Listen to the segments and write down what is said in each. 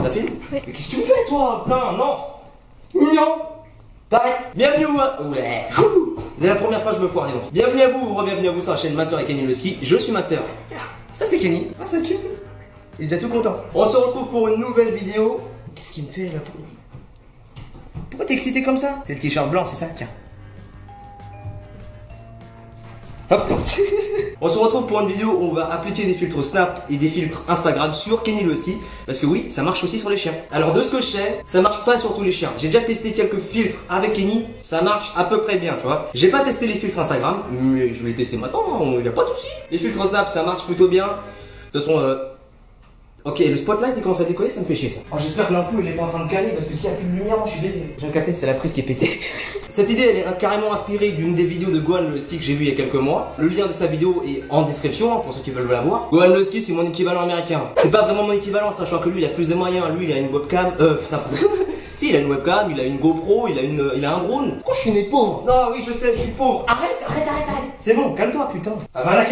ça filme? Oui. Mais qu'est-ce que tu me fais toi? Putain, non! Non! T'arrêtes! Bienvenue où? Oulé! C'est la première fois que je me foire, dis donc. Bienvenue à vous, bienvenue à vous sur la chaîne Master et Kenny le ski. Je suis Master. Ça c'est Kenny. Ah ça tue. Il est déjà tout content. On se retrouve pour une nouvelle vidéo. Qu'est-ce qu'il me fait là? Pourquoi t'es excité comme ça? C'est le t-shirt blanc, c'est ça? Tiens. Hop. On se retrouve pour une vidéo où on va appliquer des filtres Snap et des filtres Instagram sur Kenny le ski. Parce que oui, ça marche aussi sur les chiens. Alors de ce que je sais, ça marche pas sur tous les chiens. J'ai déjà testé quelques filtres avec Kenny, ça marche à peu près bien, tu vois. J'ai pas testé les filtres Instagram, mais je vais les tester maintenant, il n'y a pas de souci. Les filtres Snap, ça marche plutôt bien. De toute façon, ok, le spotlight il commence à décoller, ça me fait chier ça. Oh, j'espère que l'ampoule elle est pas en train de caler parce que s'il n'y a plus de lumière, moi je suis baisé. Je viens de capter que c'est la prise qui est pétée. Cette idée elle est carrément inspirée d'une des vidéos de Gohan le ski que j'ai vu il y a quelques mois. Le lien de sa vidéo est en description pour ceux qui veulent la voir. Gohan le ski c'est mon équivalent américain. C'est pas vraiment mon équivalent sachant que lui il a plus de moyens. Lui il a une webcam. Si il a une webcam, il a une GoPro, il a un drone. Pourquoi je suis né pauvre? Non oui je sais, je suis pauvre. Arrête. C'est bon, calme-toi putain. Va la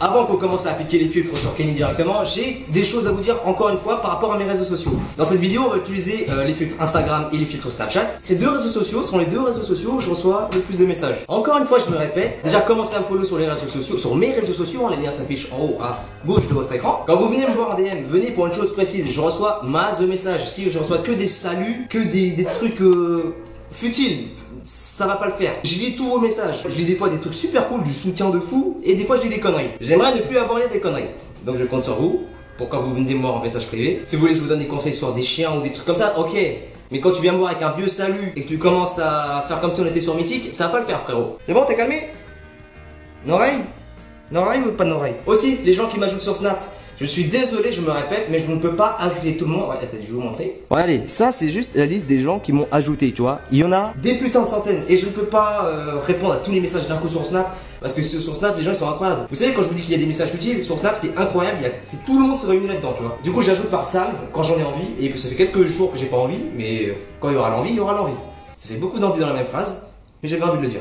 Avant qu'on commence à appliquer les filtres sur Kenny directement, j'ai des choses à vous dire encore une fois par rapport à mes réseaux sociaux. Dans cette vidéo, on va utiliser les filtres Instagram et les filtres Snapchat. Ces deux réseaux sociaux sont les deux réseaux sociaux où je reçois le plus de messages. Encore une fois, je me répète, déjà commencez à me follow sur les réseaux sociaux, sur mes réseaux sociaux, les liens s'affichent en haut à gauche de votre écran. Quand vous venez me voir en DM, venez pour une chose précise, je reçois masse de messages. Si je reçois que des saluts, que des trucs futiles, ça va pas le faire. Je lis tous vos messages. Je lis des fois des trucs super cool, du soutien de fou, et des fois je lis des conneries. J'aimerais ne plus avoir des conneries. Donc je compte sur vous, pour quand vous venez me voir en message privé. Si vous voulez que je vous donne des conseils sur des chiens ou des trucs comme ça, ok. Mais quand tu viens me voir avec un vieux salut et que tu commences à faire comme si on était sur Mythique, ça va pas le faire frérot. C'est bon, t'es calmé? Une oreille? Une oreille ou pas d'oreille? Aussi, les gens qui m'ajoutent sur Snap. Je suis désolé, je me répète, mais je ne peux pas ajouter tout le monde. Attends, je vais vous montrer. Regardez, ça c'est juste la liste des gens qui m'ont ajouté, tu vois. Il y en a des putains de centaines. Et je ne peux pas répondre à tous les messages d'un coup sur Snap. Parce que sur Snap, les gens ils sont incroyables. Vous savez, quand je vous dis qu'il y a des messages utiles, sur Snap c'est incroyable. C'est tout le monde se réunit là-dedans, tu vois. Du coup, j'ajoute par salve quand j'en ai envie. Et puis ça fait quelques jours que j'ai pas envie. Mais quand il y aura l'envie, il y aura l'envie. Ça fait beaucoup d'envie dans la même phrase. Mais j'avais envie de le dire.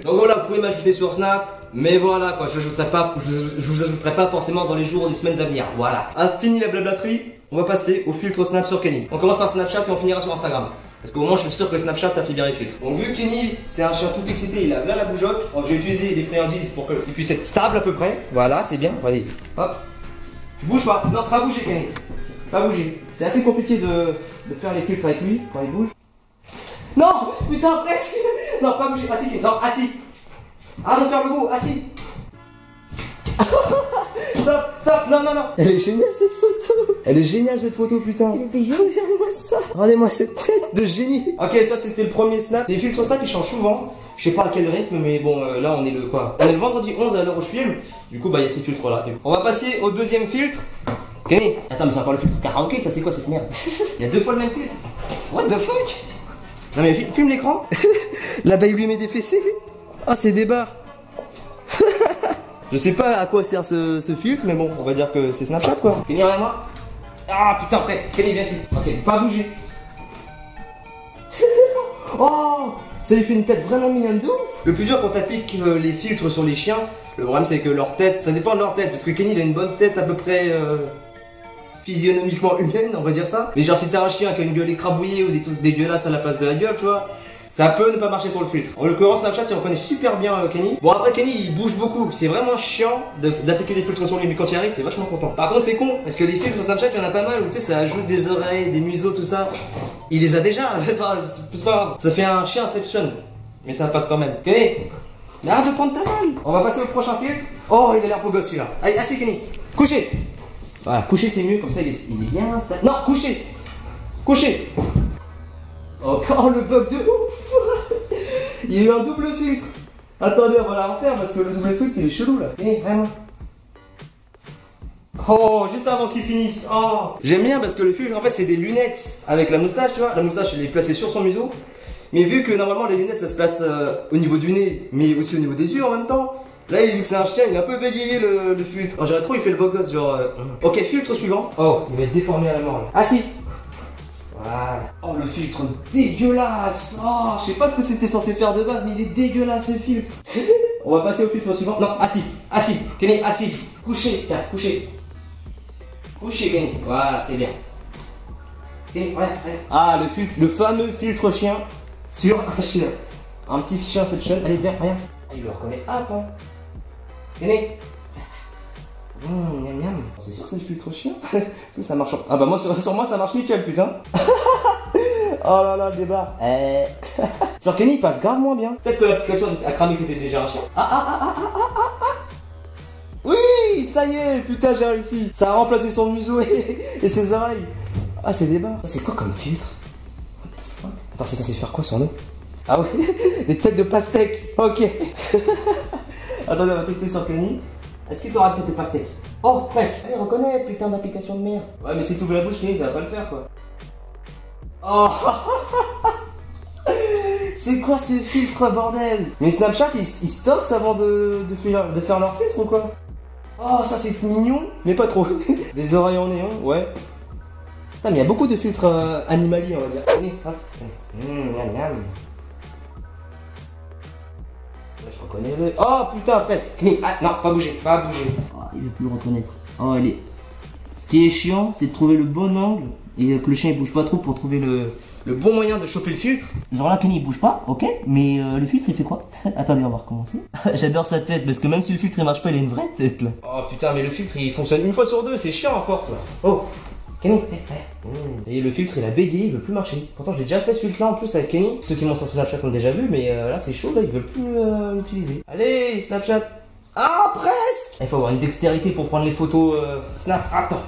Donc voilà, vous pouvez m'ajouter sur Snap. Mais voilà quoi, je vous ajouterai pas forcément dans les jours ou les semaines à venir. Voilà. Fini la blablaterie, on va passer au filtre Snap sur Kenny. On commence par Snapchat et on finira sur Instagram. Parce qu'au moment je suis sûr que Snapchat ça fait bien les filtres. Donc vu que Kenny c'est un chien tout excité, il a bien la bougeotte, je vais utiliser des friandises pour qu'il puisse être stable à peu près. Voilà, c'est bien. Regardez. Hop. Je bouge pas. Non, pas bouger Kenny. Pas bouger. C'est assez compliqué de faire les filtres avec lui quand il bouge. Non, putain presque. Non, pas bouger. Assis Kenny. Non, assis. Arrête de faire le beau, assis. Stop, non. Elle est géniale cette photo. Elle est géniale cette photo, putain. Il est payé. Regardez-moi ça. Regardez-moi cette tête de génie. Ok, ça c'était le premier Snap. Les filtres Snap ils changent souvent. Je sais pas à quel rythme, mais bon, là on est le quoi? On est le vendredi 11 à l'heure où je filme. Du coup, bah il y a ces filtres là. On va passer au deuxième filtre. Kenny. Attends, mais c'est encore le filtre karaoké, ça c'est quoi cette merde? Il y a deux fois le même filtre. What the fuck? Non mais filme l'écran. Là-bas il lui met des fessées. Ah, c'est des barres. Je sais pas à quoi sert ce filtre, mais bon, on va dire que c'est Snapchat quoi. Kenny, regarde moi. Ah putain, presque. Kenny, viens ici. Ok, pas bouger. Oh, ça lui fait une tête vraiment mignonne de ouf. Le plus dur quand t'appliques les filtres sur les chiens, le problème c'est que leur tête, ça dépend de leur tête. Parce que Kenny il a une bonne tête à peu près physionomiquement humaine, on va dire ça. Mais genre si t'as un chien qui a une gueule écrabouillée ou des trucs dégueulasses à la place de la gueule, tu vois. Ça peut ne pas marcher sur le filtre. En l'occurrence, Snapchat, il reconnaît super bien Kenny. Bon, après, Kenny, il bouge beaucoup. C'est vraiment chiant d'appliquer des filtres sur lui, mais quand il arrive, t'es vachement content. Par contre, c'est con, parce que les filtres Snapchat, il y en a pas mal où tu sais, ça ajoute des oreilles, des museaux, tout ça. Il les a déjà, c'est pas grave. Ça fait un chien Inception. Mais ça passe quand même. Kenny, arrête de prendre ta balle. On va passer au prochain filtre. Oh, il a l'air beau gosse celui-là. Allez, assis, Kenny. Couché. Voilà, couché, c'est mieux, comme ça, il est bien installé. Non, couché. Couché. Encore le bug de ouf. Il y a eu un double filtre. Attendez, on va la refaire parce que le double filtre il est chelou là. Vraiment. Oh, juste avant qu'il finisse. Oh. J'aime bien parce que le filtre en fait c'est des lunettes avec la moustache, tu vois. La moustache elle est placée sur son museau. Mais vu que normalement les lunettes ça se place au niveau du nez mais aussi au niveau des yeux en même temps. Là, vu que c'est un chien, il a un peu bégayé le filtre. Oh, j'aurais trop, il fait le beau gosse, genre. Ok, filtre suivant. Oh, il va être déformé à la mort là. Assis. Voilà. Oh, le filtre dégueulasse. Oh, je sais pas ce que c'était censé faire de base, mais il est dégueulasse ce filtre. On va passer au filtre suivant. Non, assis. Assis. Kenny, assis. Couché. Tiens, couché. Couché, Kenny. Voilà, c'est bien. Kenny, regarde. Ah, le fameux filtre chien sur un chien. Un petit chienception. Allez, viens, regarde. Ah, il le reconnaît. Ah, quoi. Kenny. Miam miam. C'est sûr que c'est le filtre chien. Ça marche. Ah bah moi sur moi ça marche nickel putain. Oh là là, débat. Sur Kenny il passe grave moins bien. Peut-être que l'application a cramé que c'était déjà un chien. Oui, ça y est, putain j'ai réussi. Ça a remplacé son museau et ses oreilles. Ah c'est débat. Ça c'est quoi comme filtre? What the fuck? Attends, c'est censé faire quoi sur nous? Ah ouais, des têtes de pastèque. Ok. Attendez, on va tester sur Kenny. Est-ce qu'il t'aura peut-être pastèque? Oh, presque. Allez, reconnais, putain d'application de merde. Ouais, mais si tu ouvres la bouche, Kenny, ça va pas le faire, quoi. Oh. C'est quoi ce filtre, bordel? Mais Snapchat, ils stockent avant de faire leur filtre ou quoi? Oh, ça c'est mignon, mais pas trop. Des oreilles en néon, ouais. Putain, mais il y a beaucoup de filtres animaliers, on va dire. Allez, hop. Miam, miam. Je reconnais le... Oh putain, presque. Ah non, pas bouger, pas bouger. Oh, il veut plus le reconnaître. Oh, il est... Ce qui est chiant, c'est de trouver le bon angle et que le chien il bouge pas trop pour trouver le bon moyen de choper le filtre. Genre là, Kenny il bouge pas, ok, mais le filtre il fait quoi? Attendez, on va recommencer. J'adore sa tête parce que même si le filtre il marche pas, il a une vraie tête là. Oh putain, mais le filtre il fonctionne une fois sur deux, c'est chiant à force là. Oh, Kenny, et le filtre il a bégayé, il veut plus marcher. Pourtant je l'ai déjà fait ce filtre là en plus avec Kenny. Ceux qui m'ont sur Snapchat l'ont déjà vu, mais là c'est chaud là, ils veulent plus l'utiliser. Allez, Snapchat. Ah, presque. Il faut avoir une dextérité pour prendre les photos Snap. Attends,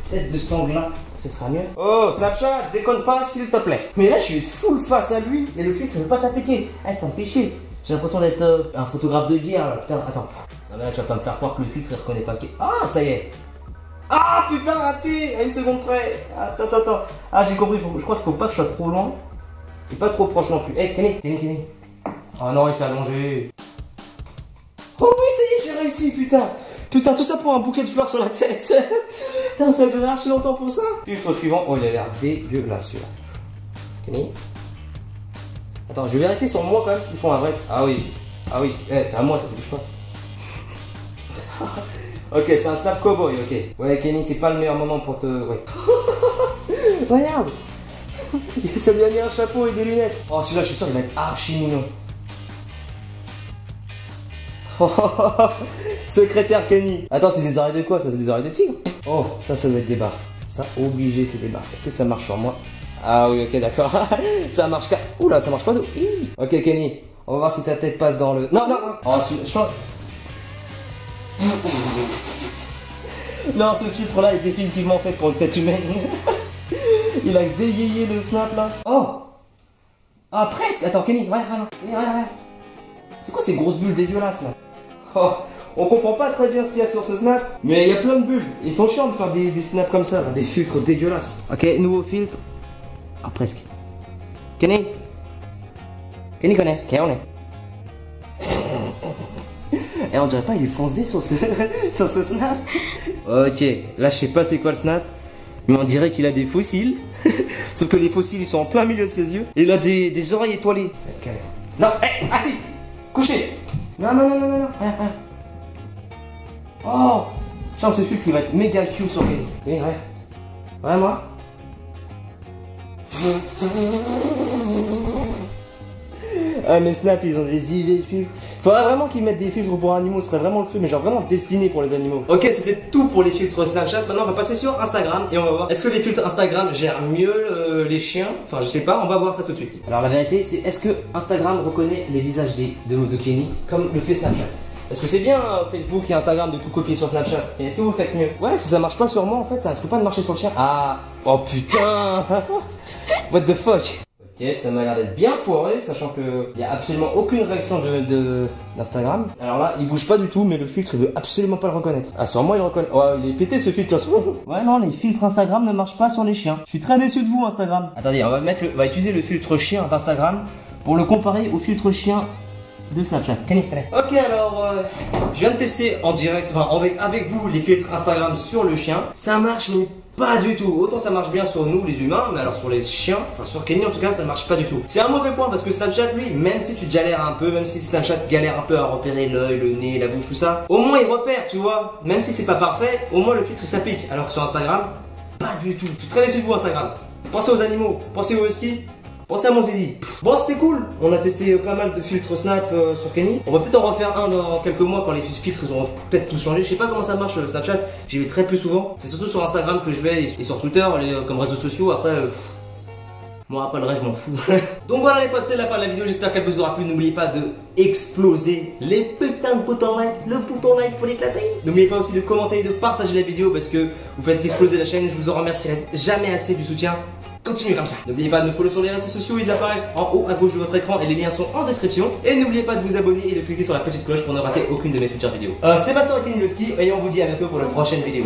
peut-être de cet angle là, ce sera mieux. Oh, Snapchat, déconne pas s'il te plaît. Mais là je suis full face à lui et le filtre il veut pas s'appliquer. Ça me fait chier. J'ai l'impression d'être un photographe de guerre là, putain, attends. Non mais là tu vas pas me faire croire que le filtre il reconnaît pas. Ah, ça y est. Ah putain, raté à une seconde près. Attends. Ah j'ai compris, je crois qu'il faut pas que je sois trop loin et pas trop proche non plus. Hey, Kenny. Oh non, il s'est allongé. Oh oui, ça y est, j'ai réussi, putain. Putain, tout ça pour un bouquet de fleurs sur la tête. Putain, ça a duré archi longtemps pour ça. Filtre suivant. Oh, il a l'air dégueulasse celui-là. Kenny. Attends, je vais vérifier sur moi quand même s'ils font un vrai. Ah oui, c'est à moi, ça ne bouge pas. Ok, c'est un snap cowboy, ok. Ouais, Kenny, c'est pas le meilleur moment pour te... Ouais. Regarde. Ça lui a mis un chapeau et des lunettes. Oh, celui-là, je suis sûr qu'il va être archi mignon. Secrétaire Kenny. Attends, c'est des oreilles de quoi? Ça, c'est des oreilles de tigre? Oh, ça doit être des barres. Ça, obligé, c'est des barres. Est-ce que ça marche sur moi? Ah oui, ok, d'accord. Ça marche pas. Oula, ça marche pas d'eau. Ok, Kenny, on va voir si ta tête passe dans le... Non. Oh, non, ce filtre là est définitivement fait pour une tête humaine. Il a bégayé le snap là. Oh. Ah, presque. Attends, Kenny, ouais. C'est quoi ces grosses bulles dégueulasses là? Oh, on comprend pas très bien ce qu'il y a sur ce snap, mais il y a plein de bulles. Ils sont chiants de faire des snaps comme ça, des filtres dégueulasses. Ok, nouveau filtre. Ah, presque. Kenny connaît. On est. Et on dirait pas, il est foncé sur ce snap. Ok, là je sais pas c'est quoi le snap, mais on dirait qu'il a des fossiles. Sauf que les fossiles ils sont en plein milieu de ses yeux. Et il a des oreilles étoilées. Okay. Non, assis, couché. Non. Rien. Oh, je sens ce filtre il va être méga cute sur Kenny. Kenny, ouais, moi. Ah mais Snap ils ont des idées de filtres. Faudrait vraiment qu'ils mettent des filtres pour animaux, ce serait vraiment le feu, mais genre vraiment destiné pour les animaux. Ok, c'était tout pour les filtres Snapchat. Maintenant on va passer sur Instagram et on va voir est-ce que les filtres Instagram gèrent mieux les chiens. Enfin je sais pas, on va voir ça tout de suite. Alors la vérité c'est est-ce que Instagram reconnaît les visages de Kenny comme le fait Snapchat? Parce que c'est bien Facebook et Instagram de tout copier sur Snapchat, mais est-ce que vous faites mieux? Ouais, si ça marche pas sur moi en fait, ça risque pas de marcher sur le chien. Ah, oh putain. What the fuck? Ok, ça m'a l'air d'être bien foiré, sachant que il y a absolument aucune réaction d'Instagram. Alors là, il bouge pas du tout, mais le filtre il veut absolument pas le reconnaître. Ah, sur moi il reconnaît. Oh, il est pété ce filtre. Ouais, non, les filtres Instagram ne marchent pas sur les chiens. Je suis très déçu de vous, Instagram. Attendez, on va utiliser le filtre chien d'Instagram pour le comparer au filtre chien de Snapchat. Ok, alors je viens de tester en direct, avec vous les filtres Instagram sur le chien. Ça marche, mais Pas du tout. Autant ça marche bien sur nous les humains, mais alors sur les chiens, enfin sur Kenny en tout cas, ça marche pas du tout. C'est un mauvais point parce que Snapchat lui, même si tu galères un peu, même si Snapchat galère un peu à repérer l'œil, le nez, la bouche, tout ça, au moins il repère, tu vois. Même si c'est pas parfait, au moins le filtre il s'applique. Alors que sur Instagram, pas du tout. Je suis très déçu de vous Instagram. Pensez aux animaux, pensez aux huskies. Pensez à mon zizi. Bon, c'était cool. On a testé pas mal de filtres Snap sur Kenny. On va peut-être en refaire un dans quelques mois quand les filtres ils auront peut-être tous changé. Je sais pas comment ça marche Snapchat. J'y vais très peu souvent. C'est surtout sur Instagram que je vais et sur Twitter comme réseaux sociaux. Après, moi après le reste je m'en fous. Donc voilà les potes, c'est la fin de la vidéo. J'espère qu'elle vous aura plu. N'oubliez pas de exploser les putains de boutons like. Le bouton like faut l'éclater. N'oubliez pas aussi de commenter et de partager la vidéo parce que vous faites exploser la chaîne. Je vous en remercierai jamais assez du soutien. Continuez comme ça. N'oubliez pas de me follow sur les réseaux sociaux, ils apparaissent en haut à gauche de votre écran et les liens sont en description. Et n'oubliez pas de vous abonner et de cliquer sur la petite cloche pour ne rater aucune de mes futures vidéos. C'était Master Kenny et on vous dit à bientôt pour la prochaine vidéo.